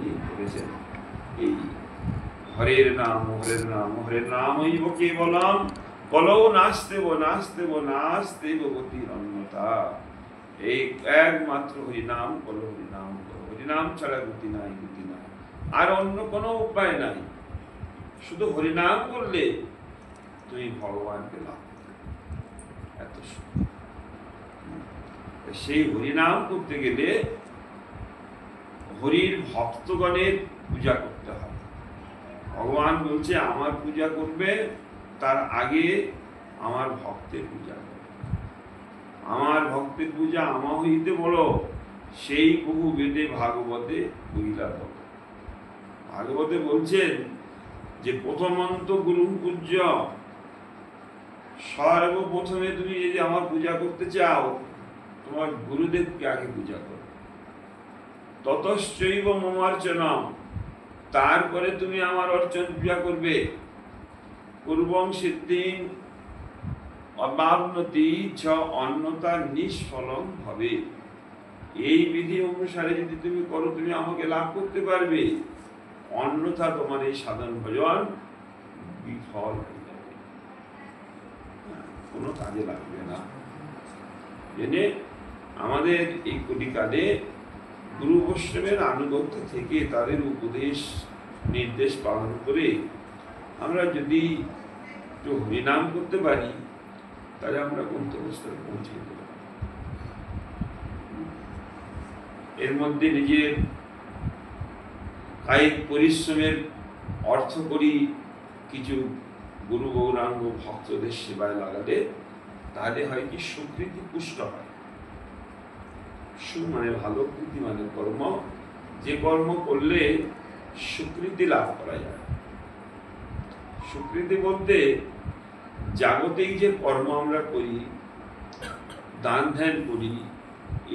তিনি বলেছেন এই হরের নাম হরের নামৈব কেবলম কলৌ নাস্তেব নাস্তেব নাস্তেব গতির অন্যথা। এই একমাত্র হরিনাম বলো, হরিনাম বলো, হরিনাম ছাড়া গতি নাই, গতি নাই, আর অন্য কোনো উপায় নাই। শুধু হরিনাম করলে তুমি ভগবানকে লাভ করতে, এত সেই হরিনাম করতে গেলে হরির ভক্তগণের পূজা করতে হবে। ভগবান বলছে আমার পূজা করবে, তার আগে আমার ভক্তের পূজা করবে। আমার ভক্তের পূজা আমা হইতে বলো, সেই বহু বেদে ভাগবতে কইলা বলো। ভাগবতে বলছেন যে প্রথমন্ত গুরু পূজ্য, সর্বপ্রথমে তুমি যদি আমার পূজা করতে চাও, তোমার গুরুদেবকে আগে পূজা করো। ততশ্চৈব মমার্চনম, তারপরে তুমি আমার অর্চন পূজা করবে। পূর্বং সিদ্ধিং অবাবনতি চ অন্যতা নিষ্ফলং হবে। এই বিধি অনুসারে যদি তুমি করো, তুমি আমাকে লাভ করতে পারবে, অন্যথা তোমার এই সাধন ভজন বিফল হয়ে যাবে, কোনো কাজে লাগবে না। জেনে আমাদের এই কলিকালে গুরু বৈষ্ণবের আনুগত্য থেকে তাদের উপদেশ নির্দেশ পালন করে আমরা যদি একটু হরিনাম করতে পারি, তাহলে আমরা গন্তব্যস্থলে পৌঁছে যেতে পারি। এর মধ্যে নিজের কায়িক পরিশ্রমের অর্থ করি কিছু গুরু গৌরাঙ্গ ভক্তদের সেবায় লাগালে, তাহলে হয় কি সুকৃতি পুষ্ট হয়। সু মানে ভালো, কৃতি মানে কর্ম, যে কর্ম করলে সুকৃতি লাভ করা যায়। সুকৃতি বলতে জাগতিক যে কর্ম আমরা করি, দান ধ্যান করি,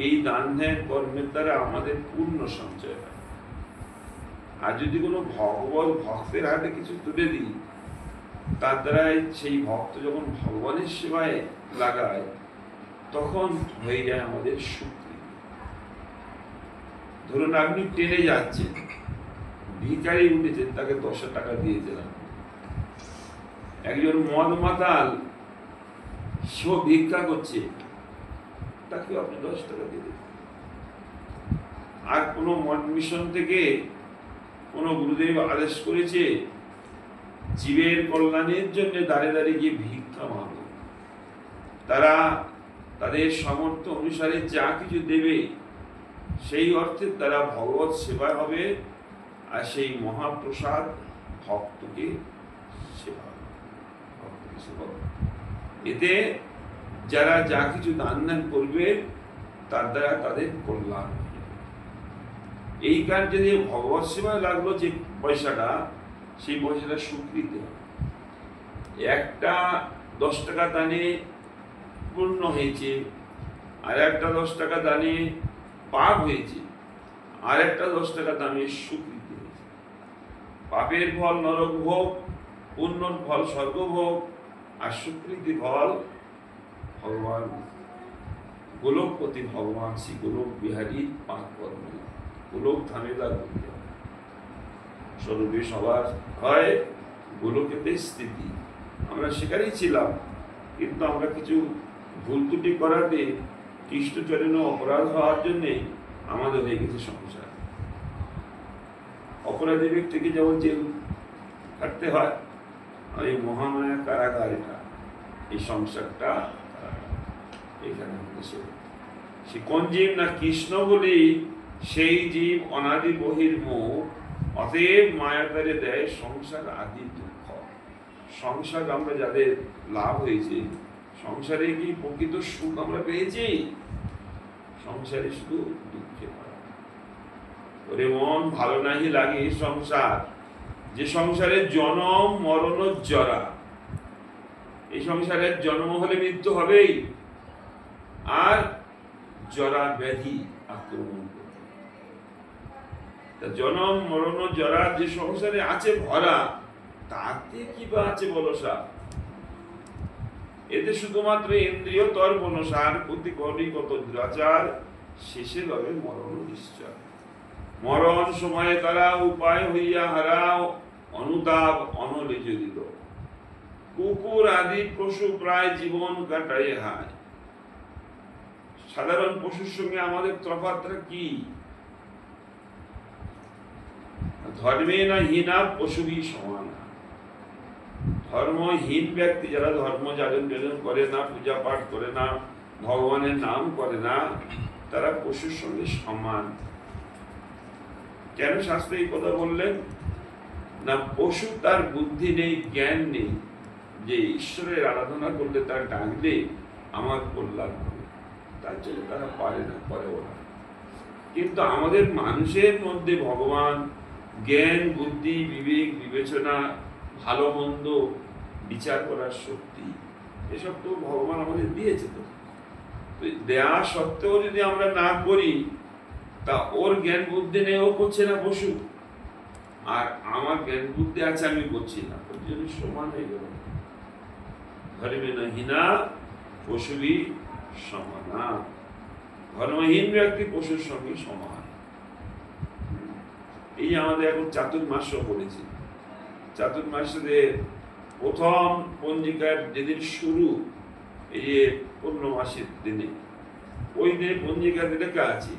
এই দান ধ্যান কর্মের দ্বারা আমাদের পূর্ণ সঞ্চয় হয়। আর যদি কোনো ভগবত ভক্তের হাতে কিছু তুলে দিই, তার দ্বারা সেই ভক্ত যখন ভগবানের সেবায় লাগায়, তখন হয়ে যায় আমাদের সুকৃতি। ধরুন আপনি ট্রেনে যাচ্ছেন, ভিখারি উঠেছেন, তাকে 10 টাকা দিয়ে দিলাম। একজন মদ মাতাল, সে ভিক্ষা করছে, তাকে আপনি 10 টাকা দিয়ে দেবেন। আর কোনো মঠ মিশন থেকে কোনো গুরুদেব আদেশ করেছে জীবের কল্যাণের জন্য দাঁড়িয়ে দাঁড়িয়ে গিয়ে ভিক্ষা মাগো, তারা তাদের সামর্থ্য অনুসারে যা কিছু দেবে, সেই অর্থে তারা ভগবত সেবা হবে, আর সেই মহাপ্রসাদ ভক্তকে সেবা হবে। এতে যারা যা কিছু দান ধ্যান করবে, তার দ্বারা তাদের কল্যাণ হবে। এই কারণে যে ভগবত সেবায় লাগলো যে পয়সাটা, সেই পয়সাটা স্বীকৃতি হবে। একটা 10 টাকা দানে পূর্ণ হয়েছে, আর একটা 10 টাকা দানে পাপ হয়েছে, আর একটা 10 টাকা দামে স্বীকৃতি হয়েছে। পাপের ফল নরক ভোগ, পুণ্যর ফল স্বর্গভোগ, আর স্বীকৃতি ফল ভগবান গোলকপতি ভগবান শ্রী গোলক বিহারী পাঁচ কর্ম, গোলক ধামে তার স্বরূপে সবার হয় গোলকেতে স্থিতি। আমরা সেখানেই ছিলাম, কিন্তু আমরা কিছু ভুল ত্রুটি করাতে কৃষ্ণচরণ অপরাধ হওয়ার জন্যে আমাদের হয়ে গেছে সংসার। অপরাধী ব্যক্তিকে যেমন জেল কাটতে হয়, আর এই মহামায়া কারাগার, এটা এই সংসারটা এখানে সে কোন জীব না কৃষ্ণ বলি, সেই জীব অনাদি বহির্মুখ, অতএব মায়াকারে দেয় সংসার আদি দুঃখ। সংসার আমরা যাদের লাভ হয়েছে, সংসারে কি প্রকৃত সুখ আমরা পেয়েছি? সংসারে শুধু দুঃখে ভরা। ওরে মন ভালো নাহি লাগে সংসার, যে সংসারের জনম মরণ জরা। এই সংসারের জন্ম হলে মৃত্যু হবেই, আর জরা ব্যাধি আক্রমণ করবে। জনম মরণ জরা যে সংসারে আছে ভরা, তাতে কি বা আছে বলসা? এতে শুধুমাত্র ইন্দ্রিয় তর বনসার প্রতি করি কত দুরাচার, শেষে লবে মরণ নিশ্চয়। মরণ সময়ে তারা উপায় হইয়া হারা অনুতাপ অনলে জড়িত। কুকুর আদি পশু প্রায় জীবন কাটায় হায়। সাধারণ পশুর সঙ্গে আমাদের তফাৎটা কি? ধর্মে না হীনা পশুরই সমান। ধর্মহীন ব্যক্তি যারা ধর্ম যাজন করে না, পূজা পাঠ করে না, ভগবানের নাম করে না, তারা পশুর সঙ্গে সমান। কেন শাস্ত্রে এই কথা বললেন? না, পশু তার বুদ্ধি নেই, জ্ঞান নেই যে ঈশ্বরের আরাধনা করলে, তার ডাকলে আমার কল্যাণ হবে, তার জন্য তারা পারে না, করেও না। কিন্তু আমাদের মানুষের মধ্যে ভগবান জ্ঞান, বুদ্ধি, বিবেক, বিবেচনা, ভালো মন্দ বিচার করার শক্তি, এসব তো ভগবান আমাদের দিয়েছে। তো দেয়া সত্ত্বেও যদি আমরা না করি, তা ওর জ্ঞান বুদ্ধি নেই, ও করছে না পশু, আর আমার জ্ঞান বুদ্ধি আছে, আমি করছি না, ওর জন্য সমান হয়ে গেল। ধর্মে না হীনা পশুরই সমানা। ধর্মহীন ব্যক্তি পশুর সঙ্গে সমান। এই আমাদের এখন চাতুর্মাস্য বলেছি। চাতুর্মাস্যদের প্রথম পঞ্জিকার যেদিন শুরু, এই যে পূর্ণমাসের দিনে, ওই দিনে পঞ্জিকাতে লেখা আছে,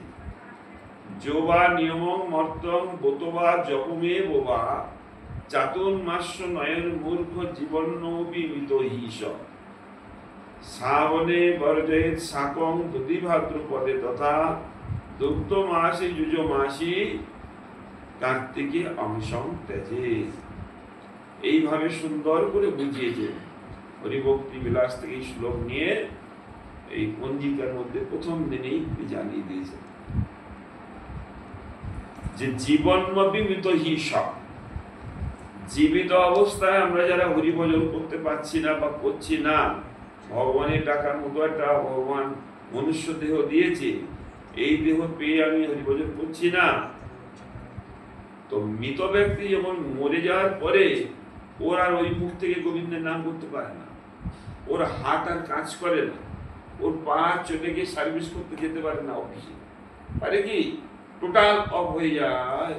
যোবা নিয়মং মর্তং বোতবা জপমে বোবা চাতুর্মাস্য নয়ন মূর্খ জীবন্নপি মিত হিস শ্রাবণে বর্জয়েৎ শাকং দুদি ভাদ্রপদে তথা দুগ্ধ মাসে যুজ মাসি কার্তিকে অংশং তেজে। এইভাবে সুন্দর করে বুঝিয়েছে হরিভক্তি বিলাস থেকে শ্লোক নিয়ে এই পঞ্জিকার মধ্যে প্রথম দিনেই জানিয়ে দিয়েছে যে জীবন্মপি মৃত হিস, জীবিত অবস্থায় আমরা যারা হরিভজন করতে পারছি না বা করছি না, ভগবানের টাকার মতো একটা ভগবান মনুষ্য দেহ দিয়েছে, এই দেহ পেয়ে আমি হরিভজন করছি না, তো মৃত ব্যক্তি যখন মরে যাওয়ার পরে ওর আর ওই মুখ থেকে গোবিন্দের নাম করতে পারে না, ওর হাত আর কাজ করে না, ওর পা চলে গিয়ে সার্ভিস করতে যেতে পারে না অফিসে, পারে কি? টোটাল অফ হয়ে যায়।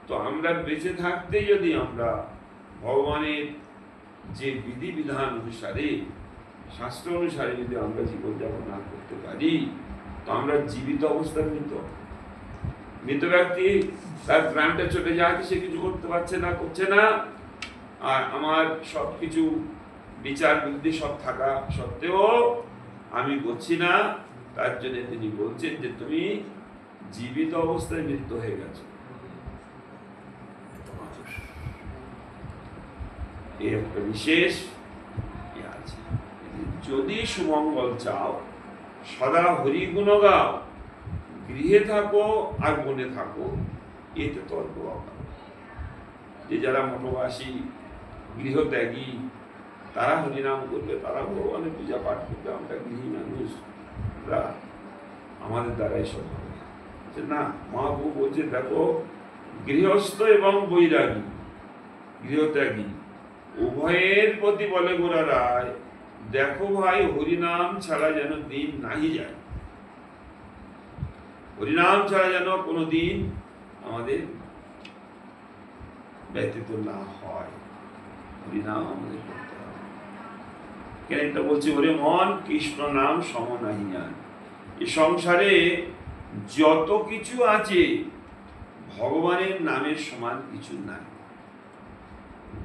তো আমরা বেঁচে থাকতে যদি আমরা ভগবানের যে বিধি বিধান অনুসারে, শাস্ত্র অনুসারে যদি আমরা জীবনযাপন না করতে পারি, তো আমরা জীবিত অবস্থায় মৃত। মৃত ব্যক্তি তার প্রাণটা চলে যায়, সে কিছু করতে পারছে না, করছে না, আর আমার সবকিছু বিচার বুদ্ধি সব থাকা সত্ত্বেও আমি করছি না। তার জন্য তিনি বলছেন যে তুমি জীবিত অবস্থায় মৃত্যু হয়ে গেছে। এই একটা বিশেষ আছে, যদি সুমঙ্গল চাও সদা হরি গুণ গাও, গৃহে থাকো আর বনে থাকো, এতে তর্ক অভাব। যে যারা মনোবাসী গৃহত্যাগী, তারা হরিনাম করবে, তারা ভগবানের পূজা পাঠ করবে, আমরা গৃহী মানুষ, আমাদের দ্বারাই সব হবে না। মহাপ্রভু বলছে, দেখো গৃহস্থ এবং বৈরাগী, গৃহত্যাগী উভয়ের প্রতি বলে গোরা রায়, দেখো ভাই হরিনাম ছাড়া যেন দিন নাহি যায়, হরিনাম ছাড়া যেন কোনো দিন আমাদের ব্যতীত না হয়, হরিনাম আমাদের করতে হবে। কেন এটা বলছি? ওরে মন, কৃষ্ণ নাম সম নাহি জান। এই সংসারে যত কিছু আছে ভগবানের নামের সমান কিছু নাই।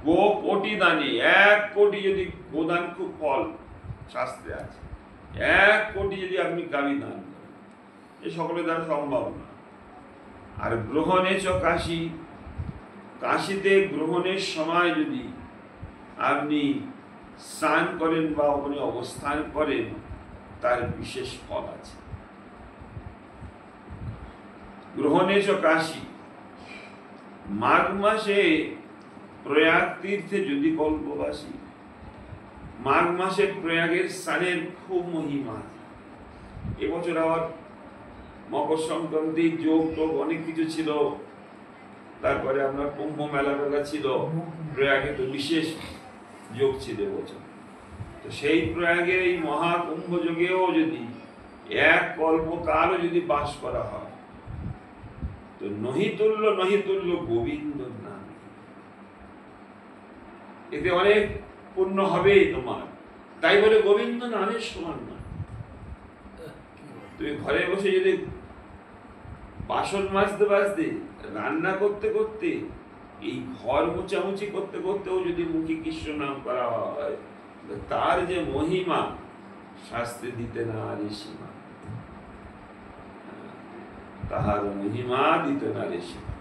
গো কোটি দানে, 1 কোটি যদি গোদান, খুব ফল শাস্ত্রে আছে, 1 কোটি যদি আপনি গাভী দান করেন, এ সকলের দ্বারা সম্ভব না। আর গ্রহণে চ কাশী, কাশীতে গ্রহণের সময় যদি আপনি স্নান করেন বা ওখানে অবস্থান করেন, তার বিশেষ ফল আছে। গ্রহণে চ কাশী, মাঘ মাসে প্রয়াগ তীর্থে যদি কল্পবাসী, মাঘ মাসে প্রয়াগের স্নানের খুব মহিমা। এবছর আবার মকর সংক্রান্তি, যোগ টোগ অনেক কিছু ছিল, তারপরে আপনার কুম্ভ মেলা ছিল, প্রয়াগে তো বিশেষ যোগ ছিল এবছর। তো সেই প্রয়াগের এই মহাকুম্ভ যোগেও যদি 1 কল্পকালও যদি বাস করা হয়, তো নহি তুল্য গোবিন্দ নাম, এতে অনেক পুণ্য হবে তোমার। তাই বলে গোবিন্দ নামের সমান না। তুমি ঘরে বসে যদি বাসন মাজতে বাজতে, রান্না করতে করতে, এই ঘর মোচামুচি করতে করতেও যদি মুখে কৃষ্ণ নাম করা হয়, তার যে মহিমা শাস্ত্রে দিতে না রে সীমা, তাহার মহিমা দিতে না রে সীমা।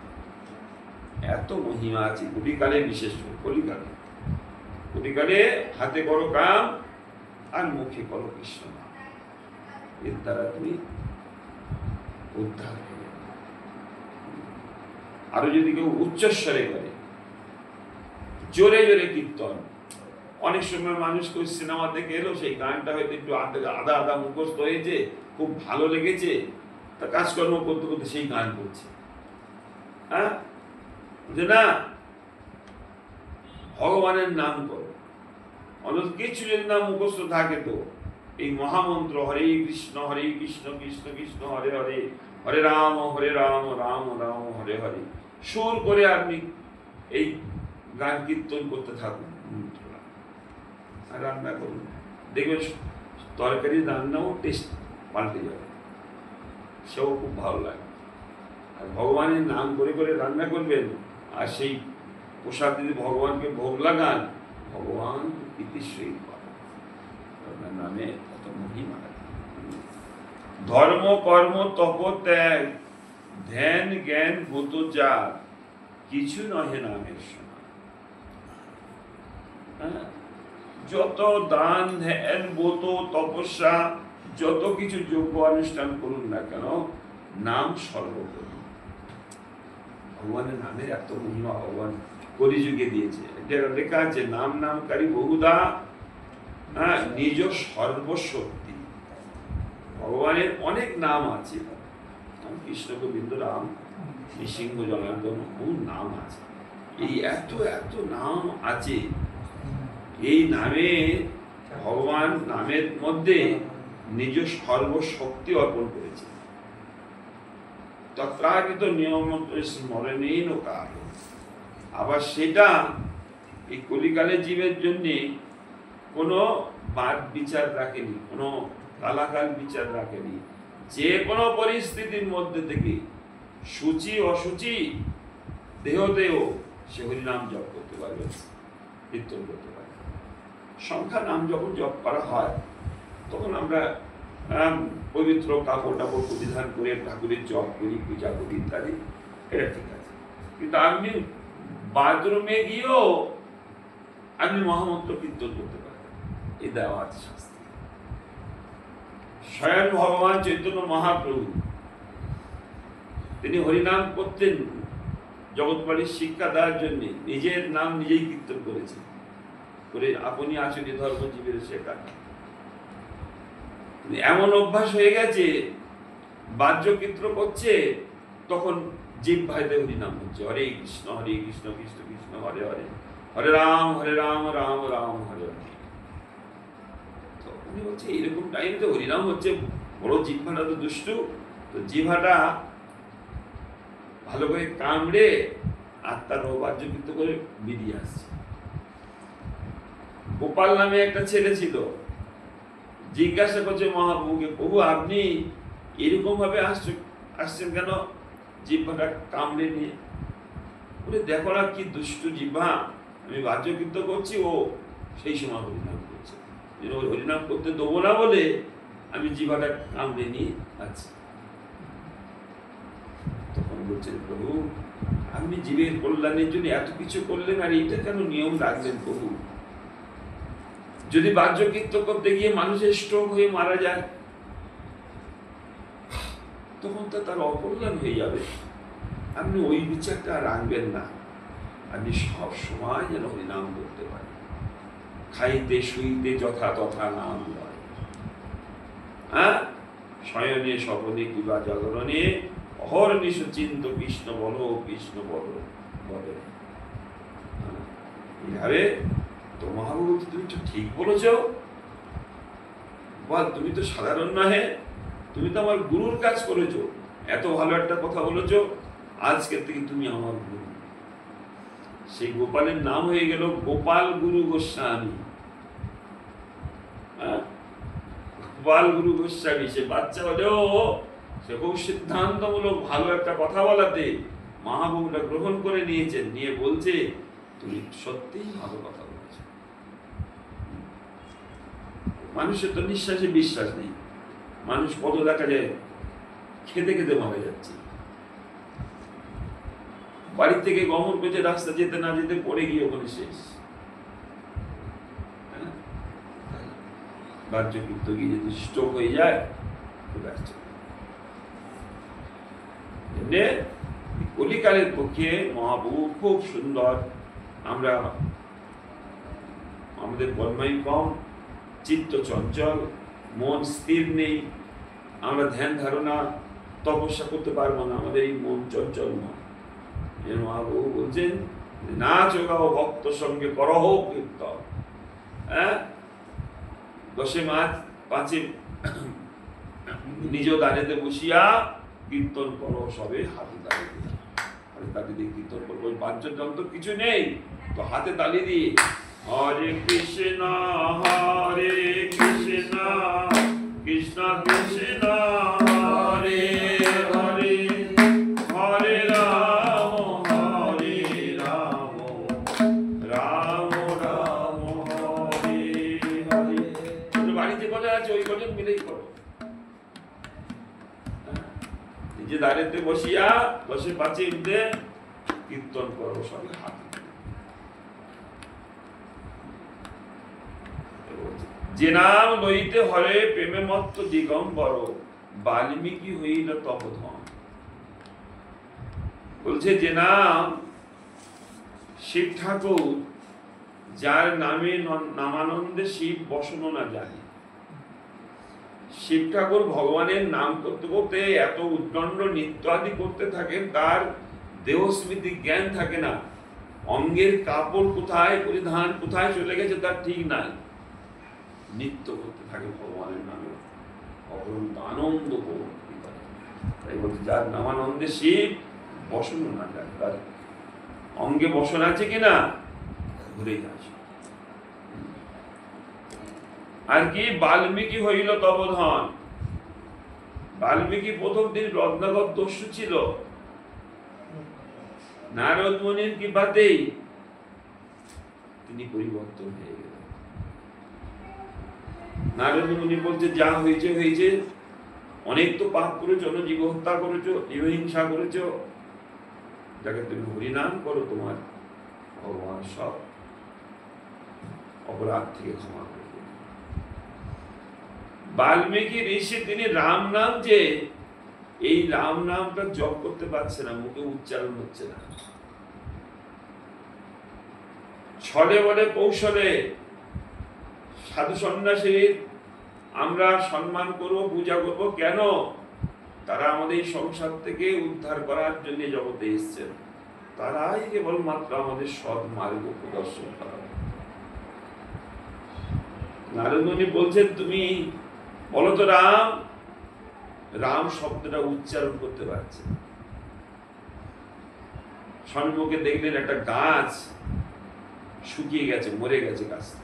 এত মহিমা আছে কলিকালে, বিশেষ করে কলিকালে। কলিকালে হাতে করো কাম আর মুখে করো কৃষ্ণ নাম, এর দ্বারা তুমি উদ্ধার হবে। আরো যদি কেউ উচ্চস্বরে করে, জোরে জোরে কীর্তন, অনেক সময় মানুষ কেউ সিনেমা দেখে এলো, সেই গানটা হয়তো একটু আধা আধা মুখস্থ হয়েছে, খুব ভালো লেগেছে, তা কাজকর্ম করতে করতে সেই গান করছে। হ্যাঁ, বুঝে না, ভগবানের নাম করো। অন্য কিছু যদি না মুখস্থ থাকে তো এই মহামন্ত্র হরে কৃষ্ণ কৃষ্ণ কৃষ্ণ হরে হরে, হরে রাম রাম রাম হরে হরে, সুর করে আপনি এই গান কীর্তন করতে থাকুন আর রান্না করুন, দেখবেন তরকারি রান্নাও টেস্ট পাল্টে যাবে, সেও খুব ভালো লাগে। আর ভগবানের নাম করে করে রান্না করবেন, আর সেই প্রসাদ যদি ভগবানকে ভোগ লাগান, ভগবান প্রীতিশীল পাবেন। আপনার নামে কত মহিমা। ধর্ম কর্ম তপ ত্যাগ ধ্যান জ্ঞান গত যা, কিছু নহে নামের সমান। যত দান ধ্যান ব্রত তপস্যা, যত কিছু যোগ্য অনুষ্ঠান করুন না কেন, নাম সর্বোপরি। ভগবানের নামের এত মহিমা ভগবান কলিযুগে দিয়েছে। লেখা আছে নাম নামকারী বহুদা নিজ সর্বশক্তি। ভগবানের অনেক নাম আছে, কৃষ্ণ গোবিন্দ রাম নৃসিংহ জনার্দন, বহু নাম আছে। এই এত এত নাম আছে, এই নামে ভগবান নামের মধ্যে নিজ সর্বশক্তি অর্পণ করেছে। তত্রাগত নিয়ম স্মরণীন কাল, আবার সেটা এই কলিকালের জীবের জন্য কোনো বাদ বিচার রাখেনি, কোনো কালাকাল বিচার রাখেনি। যে কোনো পরিস্থিতির মধ্যে থেকে সূচি অসুচি দেহ সে হরিনাম জপ করতে পারবে, কীর্তন করতে পারবে। সংখ্যা নাম যখন জপ করা হয়, তখন আমরা পবিত্র কাপড় টাপড় পরিধান করে ঠাকুরের জপ করি, পূজা করি ইত্যাদি, এটা ঠিক আছে। কিন্তু আপনি বাথরুমে গিয়েও আপনি মহামন্ত্র কীর্তন করতে পারেন, এই দেওয়া আছে শাস্ত্রে। স্বয়ং ভগবান চৈতন্য মহাপ্রভু তিনি হরিনাম করতেন জগৎবাড়ির শিক্ষা দেওয়ার জন্য, নিজের নাম নিজেই কীর্তন করেছেন, করে আপনি আচরি ধর্ম জীবের শেখা। এমন অভ্যাস হয়ে গেছে, বাহ্য কীর্তন করছে, তখন জীব ভাইতে হরিনাম হচ্ছে, হরে কৃষ্ণ কৃষ্ণ কৃষ্ণ হরে হরে, হরে রাম রাম রাম হরে হরে। তো উনি বলছে এরকম টাইমে তো হরিনাম হচ্ছে, বড় জিহ্বাটা তো দুষ্টু, তো জিহ্বাটা ভালো করে কামড়ে আত্মার বাহ্য কীর্তন করে বেরিয়ে আসছে। গোপাল নামে একটা ছেলে ছিল, জিজ্ঞাসা করছে মহাপ্রভুকে, প্রভু আপনি এরকম ভাবে আসছেন কেন জিহ্বাটা কামড়ে নিয়ে? বলে দেখো না কি দুষ্টু জিহ্বা, আমি বাহ্য কীর্তন করছি, ও সেই সময় হরিনাম করছে, হরিনাম করতে দেবো না বলে আমি জিহ্বাটা কামড়ে নিয়ে আছি। তখন বলছেন প্রভু আপনি জীবের কল্যাণের জন্য এত কিছু করলেন, আর এইটা কেন নিয়ম রাখলেন প্রভু? যদি বাহ্য কীর্তন করতে গিয়ে মানুষের স্ট্রোক হয়ে মারা যায়, তখন তো তার অকল্যাণ হয়ে যাবে। আপনি ওই বিচারটা রাখবেন না, আপনি সব সময় যেন হরিনাম করতে পারেন, খাইতে শুইতে যথা তথা নাম লয়। হ্যাঁ, শয়নে স্বপনে কিবা জাগরণে অহর্নিশ চিন্ত কৃষ্ণ বলো বলো। এইভাবে তো মহাপ্রভু তুমি তো ঠিক বলেছ, বল তুমি তো সাধারণ নহে, তুমি তো আমার গুরুর কাজ করেছো, এত ভালো একটা কথা বলেছো, আজকের থেকে তুমি আমার গুরু। সেই গোপালের নাম হয়ে গেল গোপাল গুরু গোস্বামী। গোপাল গুরু গোস্বামী। সে বাচ্চা হলেও সে খুব সিদ্ধান্তমূলক ভালো একটা কথা বলাতে মহাপ্রভুটা গ্রহণ করে নিয়েছেন, নিয়ে বলছে তুমি সত্যিই ভালো কথা বলেছ। মানুষের তো নিঃশ্বাসে বিশ্বাস নেই, মানুষ কত দেখা যায় খেতে খেতে মারা যাচ্ছে, বাড়ি থেকে গমন পেতে রাস্তা যেতে না যেতে পড়ে গিয়ে ওখানে শেষ। বাহ্যকৃত্য গিয়ে যদি স্ট্রোক হয়ে যায় তো ব্যস্ত। কলিকালের পক্ষে মহাপ্রভু খুব সুন্দর। আমরা আমাদের বন্ময় কম, চিত্ত চঞ্চল, মন স্থির নেই, আমরা ধ্যান ধারণা তপস্যা করতে পারবো না, আমাদের এই মন চঞ্চল নয়। মহাপ্রভু বলছেন না চোগাও ভক্ত সঙ্গে করহ কীর্তন। দশে মাস পাঁচে নিজ দাঁড়েতে বসিয়া কীর্তন করো সবে হাতে তালি দিয়ে। তালি দিয়ে কীর্তন করবো, বাদ্যযন্ত্র কিছু নেই তো হাতে তালি দিয়ে হরে কৃষ্ণ হরে কৃষ্ণ কৃষ্ণ কৃষ্ণ হরে হরে হরে রাম হরে রাম রাম রাম হরে হরে। বাড়িতে কথা আছে ওই কজন মিলেই করো। নিজে দাঁড়িয়ে বসিয়া দশে পাঁচে উঠে কীর্তন করো সবে হাত। যে নাম লইতে হরে প্রেমে মত্ত দিগম্বর বাল্মীকি হইল তপধন। বলছে যে নাম শিব ঠাকুর, যার নামে নামানন্দে শিব বসন না জানে। শিব ঠাকুর ভগবানের নাম করতে করতে এত উদ্দণ্ড নৃত্য আদি করতে থাকেন, তার দেহস্মৃতি জ্ঞান থাকে না, অঙ্গের কাপড় কোথায় পরিধান কোথায় চলে গেছে তার ঠিক নাই, নৃত্য করতে থাকে ভগবানের নামে, অপরন্ত আনন্দ করুন। তাই বলছে যার নামানন্দে শিব বসন না যায়, তার অঙ্গে বসন আছে কিনা ঘুরে যাচ্ছে। আর কি বাল্মীকি হইল তবধন। বাল্মীকি প্রথম দিন রত্নাগর দস্যু ছিল, নারদ মুনির কৃপাতেই তিনি পরিবর্তন হয়ে গেলেন। নারদ মুনি বলছে যা হয়েছে হয়েছে, অনেক তো পাপ করেছো, জীব হত্যা করেছো, জীবহিংসা করেছো, যাকে তুমি হরিনাম করো তোমার ভগবান সব অপরাধ থেকে ক্ষমা করে। বাল্মীকি ঋষি তিনি রাম নাম, যে এই রাম নামটা জপ করতে পারছে না, মুখে উচ্চারণ হচ্ছে না, ছলে বলে কৌশলে সাধু সন্ন্যাসীর আমরা সম্মান করব, পূজা করব। কেন? তারা আমাদের এই সংসার থেকে উদ্ধার করার জন্য জগতে এসেছেন, তারাই কেবলমাত্র আমাদের সৎ মার্গ প্রদর্শন করা। নারদ মুনি বলছেন তুমি বলো তো রাম, রাম শব্দটা উচ্চারণ করতে পারছে। সম্মুখে দেখলেন একটা গাছ শুকিয়ে গেছে, মরে গেছে গাছটা,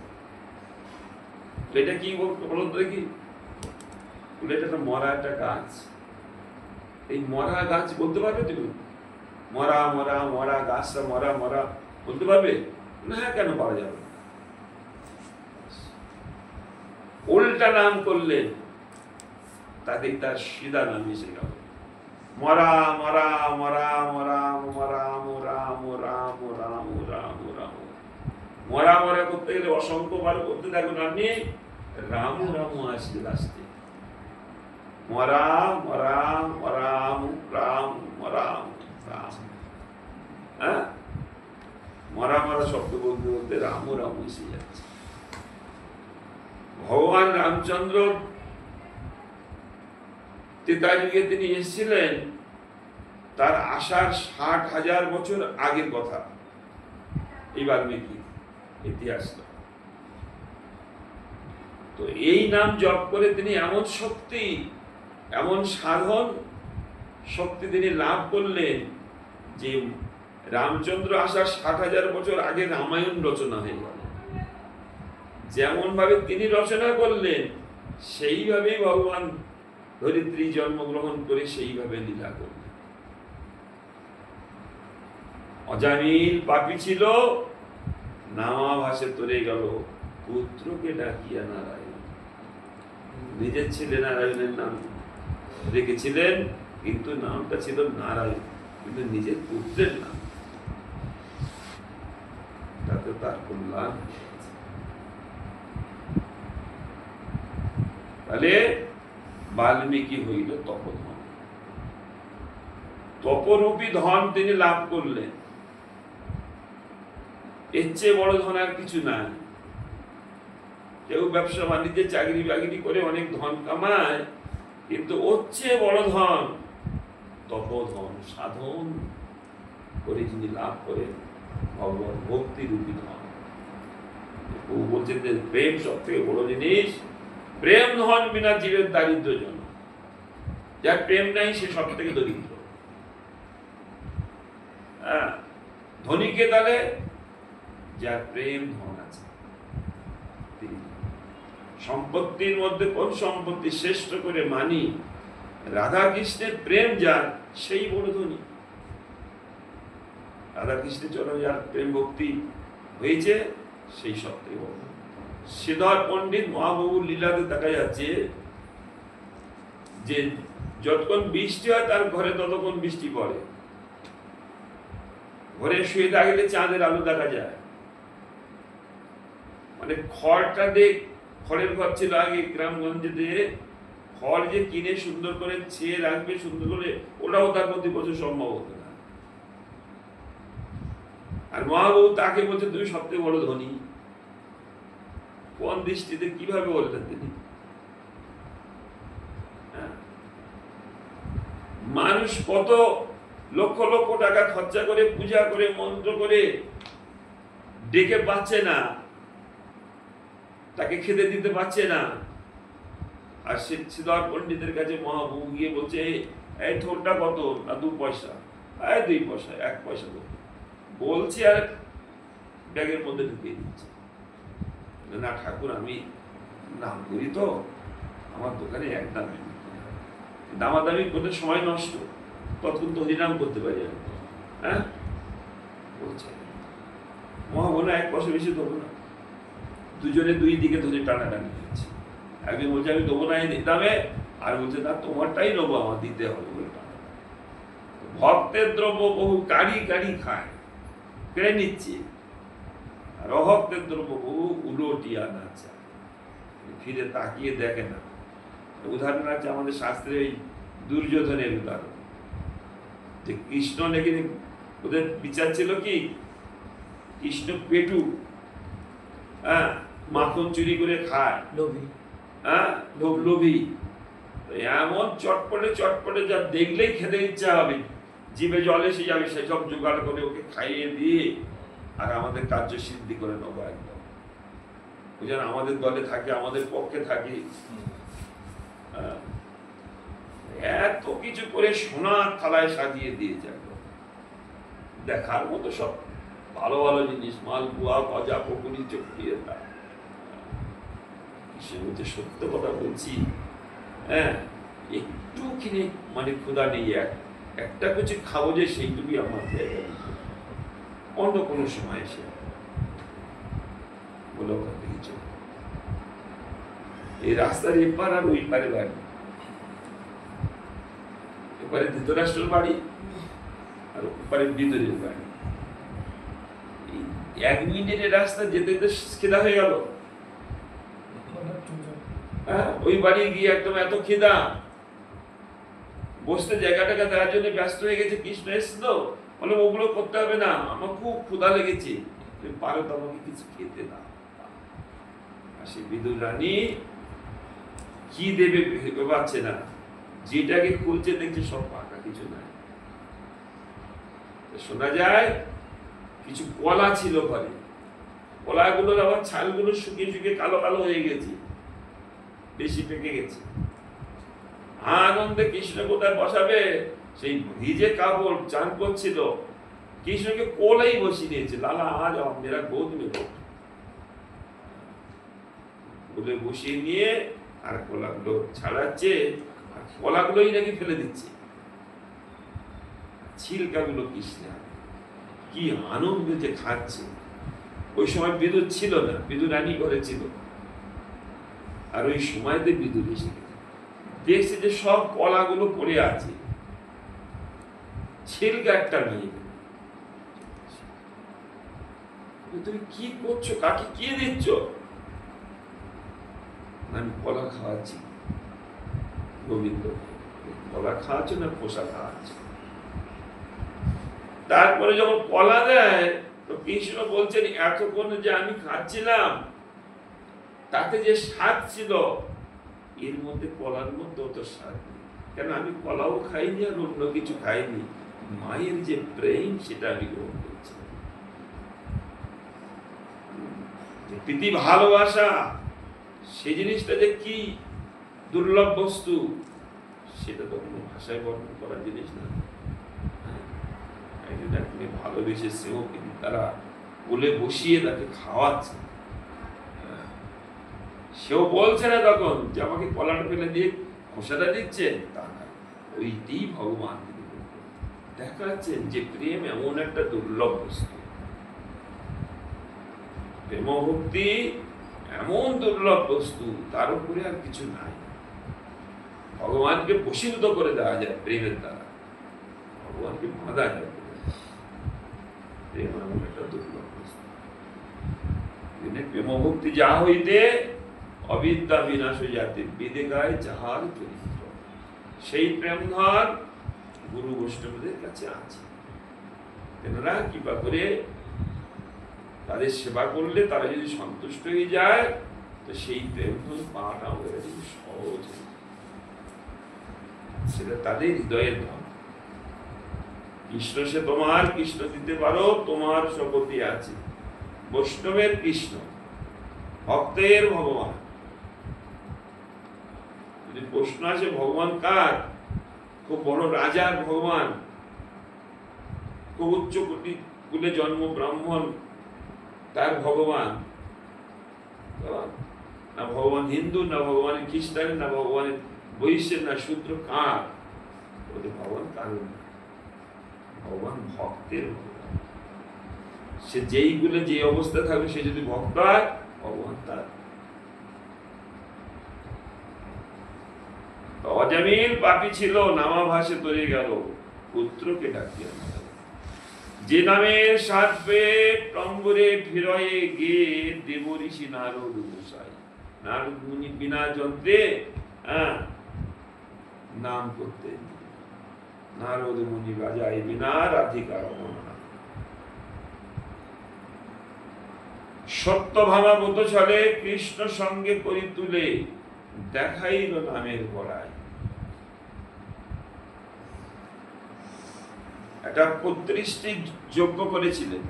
এটা কি বলো তো দেখি, এটা একটা মরা একটা গাছ। এই মরা গাছ বলতে পারবে তুমি? মরা মরা মরা গাছটা মরা মরা বলতে পারবে না? হ্যাঁ, কেন পারা যাবে? উল্টা নাম করলেন, তাতে তার সিধা নাম এসে গেল, মরা মরা মরা মরা মরা মরা মরা মরা মরা মরা। মরা মরা করতে গেলে অসংখ্য বার করতে থাকুন আপনি, রাম রাম আসছে লাস্টে, মরা মরা মরা রাম মরা রাম। হ্যাঁ, মরা মরা শব্দ বলতে বলতে রাম রাম এসে যাচ্ছে। ভগবান রামচন্দ্র ত্রেতাযুগে তিনি এসেছিলেন, তার আসার 60,000 বছর আগের কথা এই বাল্মীকি ইতিহাস। তো এই নাম জপ করে তিনি এমন শক্তি, এমন সাধন শক্তি তিনি লাভ করলেন, যে রামচন্দ্র আসার 60,000 বছর আগে রামায়ণ রচনা হয়ে গেল। যেমন ভাবে তিনি রচনা করলেন সেইভাবেই ভগবান ধরিত্রী জন্মগ্রহণ করে সেইভাবে লীলা করলেন। অজামিল পাপী ছিল, নামা ভাসে তরে গেল, পুত্রকে ডাকিয়া নারায়ণ। নিজের ছেলে নারায়ণের নাম রেখেছিলেন, কিন্তু নামটা ছিল নারায়ণ, কিন্তু নিজের পুত্রের নাম, তাতে তার কল্যাণ। তাহলে বাল্মীকি হইল তপধন, তপরূপী ধন তিনি লাভ করলেন। এর চেয়ে বড় ধন আর কিছু নাই। কেউ ব্যবসা বাণিজ্যে চাকরি বাকরি করে অনেক ধন কামায়, কিন্তু ওর চেয়ে বড় ধন তপধন, সাধন করে যিনি লাভ করেন ভগবান ভক্তি রূপী ধন। বলছেন যে প্রেম সব থেকে বড় জিনিস, প্রেম ধন বিনা জীবের দারিদ্র জন। যার প্রেম নাই সে সব থেকে দরিদ্র। ধনীকে তাহলে যার প্রেম ধন আছে। সম্পত্তির মধ্যে কোন সম্পত্তি শ্রেষ্ঠ করে মানি, রাধা কৃষ্ণের প্রেম যার সেই বড় ধনী। রাধা কৃষ্ণের চরণে যার প্রেম ভক্তি হয়েছে সেই সব থেকে বড়। শ্রীধর পণ্ডিত মহাপ্রভুর লীলাতে দেখা যাচ্ছে যে যতক্ষণ বৃষ্টি হয় তার ঘরে ততক্ষণ বৃষ্টি পড়ে। ঘরে শুয়ে থাকলে চাঁদের আলো দেখা যায়। মানে খড়টা দেখ, খড়ের ঘর ছিল আগে গ্রামগঞ্জে দিয়ে, খড় যে কিনে সুন্দর করে ছেয়ে রাখবে সুন্দর করে, ওটাও তার প্রতি বছর সম্ভব হতো না। আর মহাপ্রভু তাকে বলছে তুমি সবথেকে বড় ধনী। কোন দৃষ্টিতে কিভাবে বললেন তিনি? মানুষ কত লক্ষ লক্ষ টাকা খরচা করে পূজা করে মন্ত্র করে ডেকে পাচ্ছে না, তাকে খেতে দিতে পারছে না। আর শ্রীধর পণ্ডিতের কাছে মহাপ্রভু গিয়ে বলছে এই থোরটা কত? না 2 পয়সা। 2 পয়সা, 1 পয়সা বলছে, আর ব্যাগের মধ্যে ঢুকিয়ে দিচ্ছে। না ঠাকুর, আমি নাম করি তো, আমার দোকানে একদম দামাদামি করতে সময় নষ্ট, ততক্ষণ তো হরিনাম করতে পারি আমি। হ্যাঁ বলছে মহাবনা 1 পয়সা বেশি দেবো না। দুজনে 2 দিকে ধরে টানাটানি হচ্ছে। একজন বলছে আমি দেবো না এই দামে, আর বলছে না তোমারটাই নেবো, আমার দিতে হবে। ভক্তের দ্রব্য বহু কারি কারি খায়, কেড়ে নিচ্ছে, আর অভক্তের দ্রব্য বহু উলটিয়া না চায়, ফিরে তাকিয়ে দেখে না। উদাহরণ আছে আমাদের শাস্ত্রে ওই দুর্যোধনের উদাহরণ, যে কৃষ্ণ নাকি ওদের বিচার ছিল কি কৃষ্ণ পেটু, মাখন চুরি করে খায়, লোভী, লোভী, এমন চটপটে চটপটে যা দেখলেই খেতে ইচ্ছা হবে, জিভে জল এসে যাবে, সেসব জোগাড় করে ওকে খাইয়ে দিয়ে আর আমাদের কার্য সিদ্ধি করে নেবো একদম। ওই যেন আমাদের দলে থাকে, আমাদের পক্ষে থাকে। এত কিছু করে সোনার থালায় সাজিয়ে দিয়ে যাবে, দেখার মতো সব ভালো ভালো জিনিস, মালপুয়া, গজা, পকুড়ি, চটকি। সে বলছে সত্য কথা বলছি, একটু কিনে মানে ক্ষুধা নেই, একটা কিছু খাবো যে সেইটুকুই আমার জায়গা, অন্য কোনো সময় এসে বলে ওখান থেকে চলে। এই রাস্তার এপার আর ওই পারে বাড়ি, এপারে ধৃতরাষ্ট্রের বাড়ি আর ওপারে বিদুরের বাড়ি। 1 মিনিটের রাস্তা যেতে যেতে খিদা হয়ে গেল। ওই বাড়ি গিয়ে একদম এত খিদা, বসতে জায়গাটাকে দেওয়ার জন্য ব্যস্ত হয়ে গেছে। কৃষ্ণ এসছিল, বলে ওগুলো করতে হবে না, আমার খুব ক্ষুধা লেগেছে, তুমি পারো তো আমাকে কিছু খেতে দাও। আর সে বিদুর রানী কি দেবে ভেবে পাচ্ছে না, যেটাকে খুলছে দেখছে সব পাকা, কিছু নাই। শোনা যায় কিছু কলা ছিল ঘরে, কলাগুলোর আবার ছালগুলো শুকিয়ে শুকিয়ে কালো কালো হয়ে গেছে, বেশি পেকে গেছে। আনন্দে কৃষ্ণ কোথায় বসাবে, সেই ভিজে কাপড় চান করছিল, কৃষ্ণকে কোলেই বসিয়ে দিয়েছে, লালা আজ মেরা গোদ মে বসো। কোলে বসিয়ে নিয়ে আর কলাগুলো ছাড়াচ্ছে, আর কলাগুলোই নাকি ফেলে দিচ্ছে, ছিলকাগুলো কৃষ্ণ কি আনন্দে যে খাচ্ছে। ওই সময় বিদুর ছিল না, বিদুর রানী ঘরে ছিল, আর ওই সময়তে বিদুর এসে দেখছে যে সব কলাগুলো পড়ে আছে, ছিলকা একটা নেই। তুমি কি করছো, কাকে কি দিচ্ছ? আমি কলা খাওয়াচ্ছি গোবিন্দ। কলা খাওয়াচ্ছ না পোষা খাওয়াচ্ছ? তারপরে যখন কলা দেয় তো কৃষ্ণ বলছেন এতক্ষণ যে আমি খাচ্ছিলাম তাতে যে স্বাদ ছিল, এর মধ্যে কলার মধ্যে অত স্বাদ নেই। কেন আমি কলাও খাইনি আর অন্য কিছু খাইনি, মায়ের যে প্রেম সেটা আমি গ্রহণ করছি। প্রীতি ভালোবাসা সেই জিনিসটা যে কি দুর্লভ বস্তু, সেটা তো কোনো ভাষায় বর্ণন করার জিনিস না। ভালোবেসে সেও কিন্তু তারা কোলে বসিয়ে তাকে খাওয়াচ্ছে, সেও বলছে না তখন যে আমাকে কলাটা ফেলে দিয়ে খোসাটা দিচ্ছে, তা না, ওইটি ভগবান দেখাচ্ছেন যে প্রেম এমন একটা দুর্লভ বস্তু, প্রেম ভক্তি এমন দুর্লভ বস্তু, তার উপরে আর কিছু নাই। ভগবানকে বশীভূত করে দেওয়া যায় প্রেমের দ্বারা, ভগবানকে বাঁধা যায়। প্রেম এমন একটা দুর্লভ বস্তু। প্রেম ভক্তি যা হইতে অবিদ্যা বিনাশ হয়ে যাতে বেদে গায় যাহার চরিত্র, সেই প্রেম ধর গুরু বৈষ্ণবদের কাছে আছে। তেনারা কৃপা করে তাদের সেবা করলে তারা যদি সন্তুষ্ট হয়ে যায়, তো সেই প্রেম পাওয়াটা আমাদের কাছে সহজ, সেটা তাদের হৃদয়ের ধন। কৃষ্ণ সে তোমার, কৃষ্ণ দিতে পারো তোমার শপথি আছে। বৈষ্ণবের কৃষ্ণ, ভক্তের ভগবান। যদি প্রশ্ন আসে ভগবান কার, খুব বড় রাজার ভগবান, খুব উচ্চ কোটি কুলে জন্ম ব্রাহ্মণ তার ভগবান, না ভগবান হিন্দু, না ভগবান খ্রিস্টান, না ভগবান বৈশ্যের, না শূদ্র, কার? ভগবান কারণ ভগবান ভক্তের ভগবান। সে যেই গুলে যে অবস্থা থাকবে, সে যদি ভক্ত হয় ভগবান তার। অজামিল পাপী ছিল, নামা ভাসে তরে গেল, পুত্রকে ডাকিয়া যে নামে সাত পেট টম্বরে ফিরয়ে গে দেব ঋষি নারদ গোসাই। নারদ মুনি বিনা যন্ত্রে নাম করতেন। নারদ মুনি বাজায় বিনা রাধিকা রমনা। সত্য ভাঙা মত ছলে কৃষ্ণ সঙ্গে করি তুলে দেখাইল নামের বড়াই। একটা ৩৫টি যজ্ঞ করেছিলেন।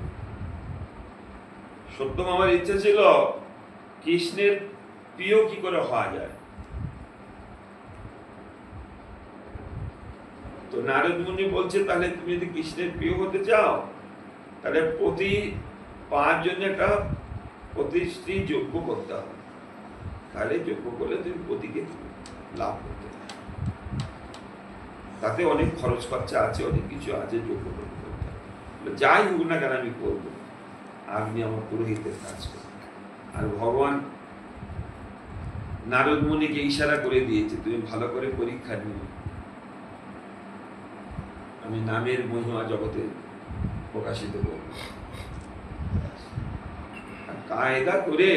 সত্যভামার ইচ্ছা ছিল কৃষ্ণের প্রিয় কি করে হওয়া যায়। তো নারদ মুনি বলছে, তাহলে তুমি যদি কৃষ্ণের প্রিয় হতে চাও, তাহলে প্রতি ৫ জনে একটা ২৫টি যজ্ঞ করতে হবে। তাহলে যজ্ঞ করলে তুমি পতিকে লাভ করতে পারবে। তাতে অনেক খরচ খরচা আছে, অনেক কিছু আছে, যজ্ঞ করতে হবে। যাই হোক না কেন আমি করবো, আপনি আমার পুরোহিতের কাজ করবেন। আর ভগবান নারদ মুনিকে ইশারা করে দিয়েছে, তুমি ভালো করে পরীক্ষা নিও, আমি নামের মহিমা জগতে প্রকাশিত করব। কায়দা করে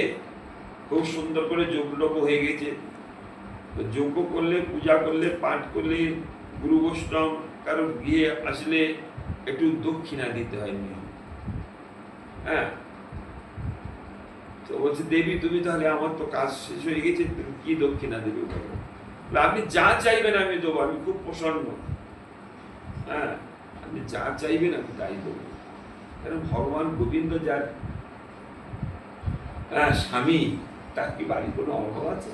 খুব সুন্দর করে যজ্ঞ হয়ে গেছে। তো যজ্ঞ করলে, পূজা করলে, পাঠ করলে, গুরু বৈষ্ণব কারো গিয়ে আসলে একটু দক্ষিণা দিতে হয় নিয়ম। হ্যাঁ, তো বলছে দেবী তুমি তাহলে, আমার তো কাজ শেষ হয়ে গেছে, তুমি কি দক্ষিণা দেবে? আপনি যা চাইবেন আমি দেবো, আমি খুব প্রসন্ন। হ্যাঁ, আপনি যা চাইবেন আমি তাই দেবো। কারণ ভগবান গোবিন্দ যার স্বামী, তার কি বাড়ির কোনো অভাব আছে?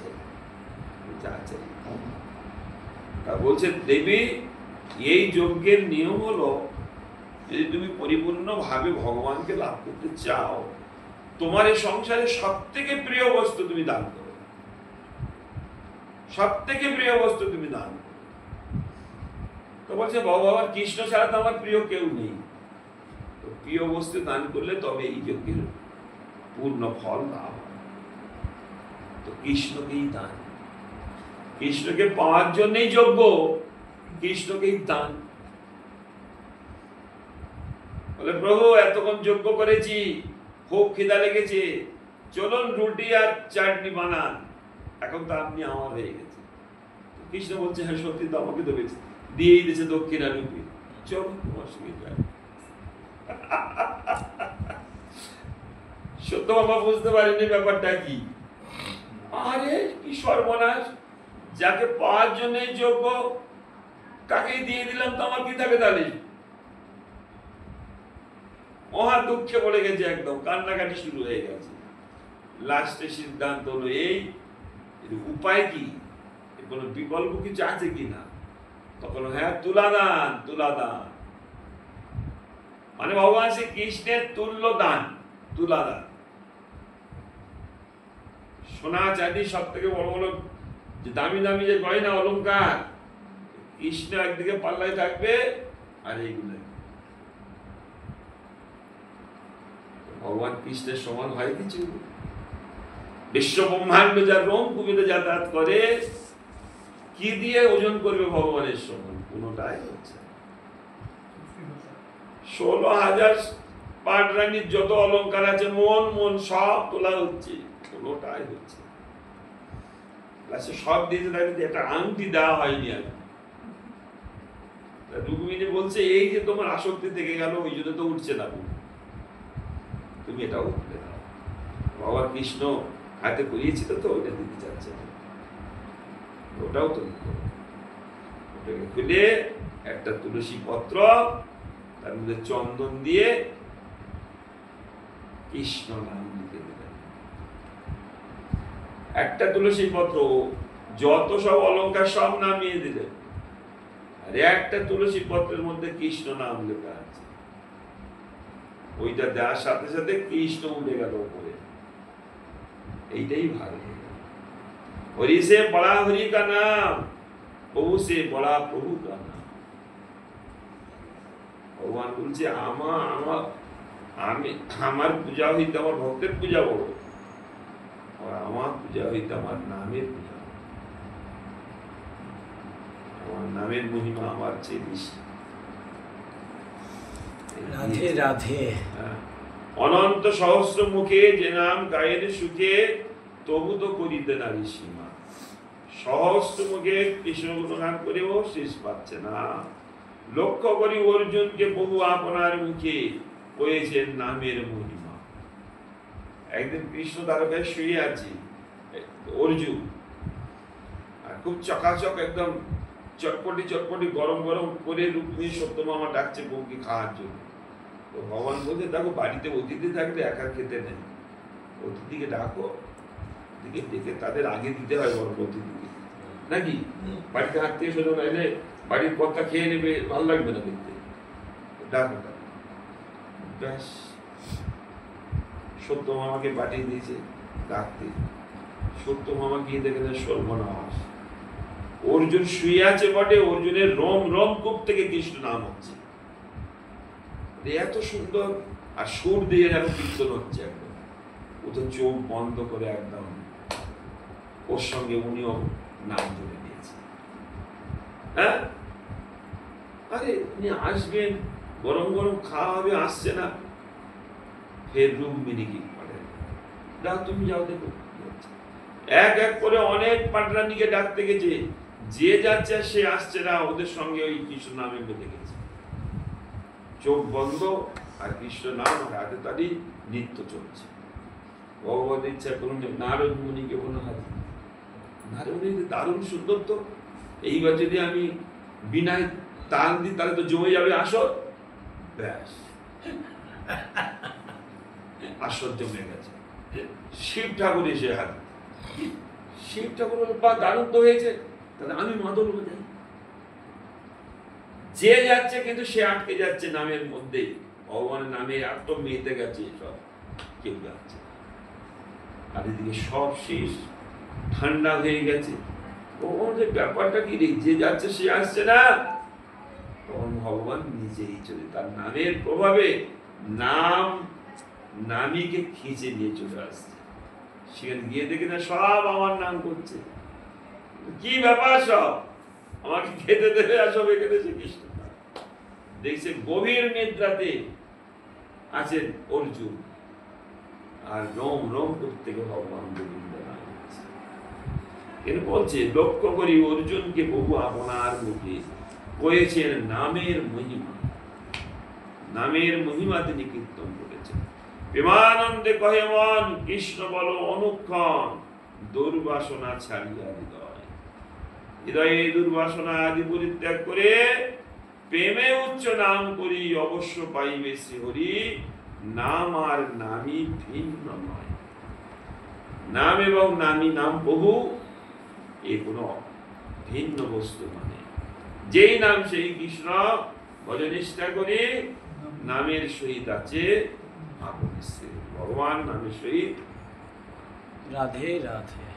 যা চাই তা বলছে দেবী এই যজ্ঞের নিয়ম হলো, যদি তুমি পরিপূর্ণভাবে ভগবানকে লাভ করতে চাও, তোমার এই সংসারে সব থেকে প্রিয় বস্তু তুমি দান করো, সব থেকে প্রিয় বস্তু তুমি দান করো। তো বলছে ভগবান কৃষ্ণ ছাড়া তো আমার প্রিয় কেউ নেই। তো প্রিয় বস্তু দান করলে তবে এই যজ্ঞের পূর্ণ ফল লাভ হয়। তো কৃষ্ণকেই দান, কৃষ্ণকে পাওয়ার জন্যই যজ্ঞ, কৃষ্ণকেই দান। বলে প্রভু এতক্ষণ যজ্ঞ করেছি, খুব খিদা লেগেছে, চলুন রুটি আর চাটনি বানান, এখন তো আপনি আমার হয়ে গেছে। কৃষ্ণ বলছে হ্যাঁ সত্যি তো, আমাকে তো বেঁচে দিয়েই দিয়েছে দক্ষিণা রূপী, চলো তোমার সঙ্গে যাই। সত্য বাবা বুঝতে পারেনি ব্যাপারটা কি। আরে কি সর্বনাশ, যাকে পাওয়ার জন্য যোগ্য তাকেই দিয়ে দিলাম, তো আমার কি থাকে তাহলে? মহা দুঃখে পড়ে গেছে, একদম কান্নাকাটি শুরু হয়ে গেছে। লাস্টে সিদ্ধান্ত হলো এই, উপায় কি, কোনো বিকল্প কিছু আছে কিনা? তখন হ্যাঁ তুলাদান, তুলাদান মানে ভগবান শ্রী কৃষ্ণের তুল্য দান, তুলাদান। সোনা চাঁদি সব থেকে বড় বড় যে দামি দামি যে গয়না অলংকার, কৃষ্ণ একদিকে পাল্লায় থাকবে আর এইগুলো। ভগবান কৃষ্ণের সমান হয় কিছু? বিশ্ব ব্রহ্মাণ্ড যা রোম কুমিতে যাতায়াত করে, কি দিয়ে ওজন করবে ভগবানের সমান? কোনটাই হচ্ছে 16,000 পাটরানির যত অলংকার আছে, মন মন সব তোলা হচ্ছে, কোনটাই হচ্ছে সব দিতে থাকলে একটা আংটি দেওয়া হয়নি। আর রুক্মিণী বলছে এই যে তোমার আসক্তি থেকে গেল, ওই জন্য তো উঠছে না, তুমি এটাও উঠবে না। ভগবান কৃষ্ণ হাতে করিয়েছিল তো, ওইটা দিতে চাচ্ছে না, ওটাও তুমি করো। ওটাকে খুলে একটা তুলসী পত্র, তার মধ্যে চন্দন দিয়ে কৃষ্ণ নাম লিখে দেবেন। একটা তুলসী পত্র, যত সব অলংকার সব নামিয়ে দিলেন, আর একটা তুলসী পত্রের মধ্যে কৃষ্ণ নাম লেখা আছে। ওইটা দেওয়ার সাথে সাথে কৃষ্ণ উঠে গেল উপরে। এইটাই ভালো। হরি সে বড়া হরি কা নাম, প্রভু সে বড়া প্রভু কা নাম। ভগবান বলছে আমার পূজা হইতে আমার ভক্তের পূজা বড়, আর আমার পূজা হইতে আমার নামের পূজা, আমার নামের মহিমা আমার চেয়ে বেশি। রাধে রাধে। অনন্ত সহস্র মুখে যে নাম গায়ের সুখে, তবু তো করিতে নারী সীমা। সহস্র মুখে কৃষ্ণ গুণগান করেও শেষ পাচ্ছে না। লক্ষ্য করি অর্জুনকে বহু আপনার মুখে কয়েছেন নামের মহিমা। একদিন কৃষ্ণ দ্বারকায় শুয়ে আছে অর্জুন, আর খুব চকাচক একদম চটপটি চটপটি গরম গরম করে রুক্মিণী সত্যভামা ডাকছে বউকে খাওয়ার জন্য। তো ভগবান বলছে দেখো বাড়িতে অতিথি থাকলে একা খেতে নেই, অতিথিকে ডাকো, দিকে ডেকে তাদের আগে দিতে হয় বড় অতিথিকে, নাকি? বাড়িতে আত্মীয় স্বজন এলে বাড়ির কর্তা খেয়ে নেবে, ভালো লাগবে না দেখতে, ডাকো। ব্যাস সত্যভামাকে পাঠিয়ে দিয়েছে ডাকতে। সত্যভামা গিয়ে দেখে সর্বনাশ, অর্জুন শুয়ে আছে বটে, অর্জুনের রোম রোম কূপ থেকে কৃষ্ণ নাম হচ্ছে, এত সুন্দর, আর সুর দিয়ে যেন কীর্তন হচ্ছে একদম। ও তো চোখ বন্ধ করে একদম ওর সঙ্গে উনিও নাম জুড়ে দিয়েছে। হ্যাঁ, আরে উনি আসবেন, গরম গরম খাওয়া হবে, আসছে না। ফের রুক্মিণী কি করে, দাও তুমি যাও দেখো। এক এক করে অনেক পাটরানিকে ডাকতে গেছে, যে যাচ্ছে সে আসছে না, ওদের সঙ্গে ওই কৃষ্ণ নামে বেঁধে গেছে। চোখ বন্ধ আর কৃষ্ণ নাম হাতে তালি নৃত্য চলছে। ভগবত ইচ্ছা করুন নারদ মুনিকে বলল, নারদ মুনি দারুণ সুন্দর তো, এইবার যদি আমি বিনায় তাল দিই তাহলে তো জমে যাবে আসর। ব্যাস আসর জমে গেছে। শিব ঠাকুর এসে হাত, শিব ঠাকুর বা দারুণ তো হয়েছে, তাহলে আমি মাদল বাজাই। যে যাচ্ছে কিন্তু সে আটকে যাচ্ছে নামের মধ্যে, ভগবানের নামে এত মেতে গেছে, সব কেউ যাচ্ছে না। আর এদিকে সব শেষ, ঠান্ডা হয়ে গেছে। ভগবান যে ব্যাপারটা কি রে, যে যাচ্ছে সে আসছে না, তখন ভগবান নিজেই চলে, তার নামের প্রভাবে নাম নামীকে খিঁচে নিয়ে চলে আসছে। সেখানে গিয়ে দেখে না সব আমার নাম করছে, কি ব্যাপার, সব আমাকে খেতে দেবে, আর সব এখানে কৃষ্ণ। দেখছে গভীর নিদ্রাতে আছেন অর্জুন, আর রোম রোম করতে ভগবান গোবিন্দ নাম করছে। এর বলছে, লক্ষ্য করি অর্জুনকে বহু আপনার মুখে কয়েছেন নামের মহিমা, নামের মহিমা তিনি কীর্তন করেছেন। প্রেমানন্দে কহে মন, কৃষ্ণ বল অনুক্ষণ, দুর্বাসনা ছাড়িয়া হৃদয়, হৃদয়ে দুর্বাসনা আদি পরিত্যাগ করে প্রেমে উচ্চ নাম করি, অবশ্য পাইবে শ্রীহরি, নাম আর নামই ভিন্ন নয়। নাম এবং নামী, নাম বহু, এ কোনো ভিন্ন বস্তু মানে, যেই নাম সেই কৃষ্ণ, ভজ নিষ্ঠা করি, নামের সহিত আছে আপন শ্রী ভগবান, নামের সহিত রাধে রাধে।